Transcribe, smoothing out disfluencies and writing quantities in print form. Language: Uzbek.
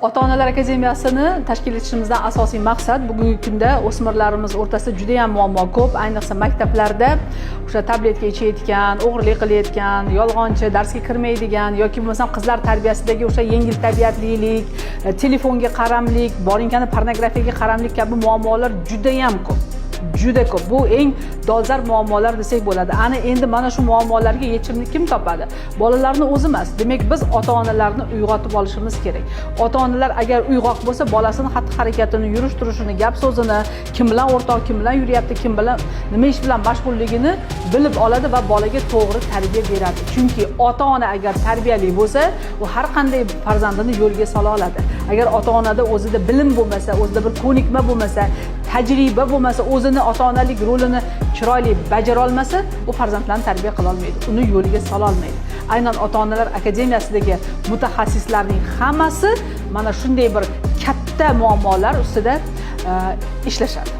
Ota-onalar akademiyasini tashkil etishimizdan asosiy maqsad bugungi kunda o'smirlarimiz o'rtasida juda ham muammo ko'p, ayniqsa maktablarda o'sha tabletga ichayotgan, o'g'irlik qilayotgan, yolg'onchi, darsga kirmaydigan yoki bo'lmasam qizlar tarbiyasidagi o'sha yengil tabiatlilik, telefonga qaramlik, boringani pornografiyaga qaramlik kabi muammolar juda ham ko'p. Juda ko'p. Bu eng dolzarb muammolar desak bo'ladi. Ana endi mana shu muammolarga yechimni kim topadi? Bolalarni o'zi emas. Demak, biz ota-onalarni uyg'otib olishimiz kerak. Ota-onalar agar uyg'oq bo'lsa, bolasini xatti-harakatini, yurish-turishini, gap so'zini, kim bilan o'rtoq, kim bilan yuryapti, kim bilan nima ish bilan mashg'ulligini bilib oladi va bolaga to'g'ri tarbiya beradi. Chunki ota-ona agar tarbiyali bo'lsa, u har qanday farzandini yo'lga sola oladi. Agar ota-onada o'zida bilim bo'lmasa, o'zida bir ko'nikma bo'lmasa, tajriba bo'lmasa, o'zini ota-onalik rolini chiroyli bajara olmasa, u farzandlarni tarbiya qila olmaydi, uni yo'liga sola olmaydi. Aynan ota-onalar akademiyasidagi mutaxassislarning hammasi mana shunday bir katta muammolar ustida ishlashadi.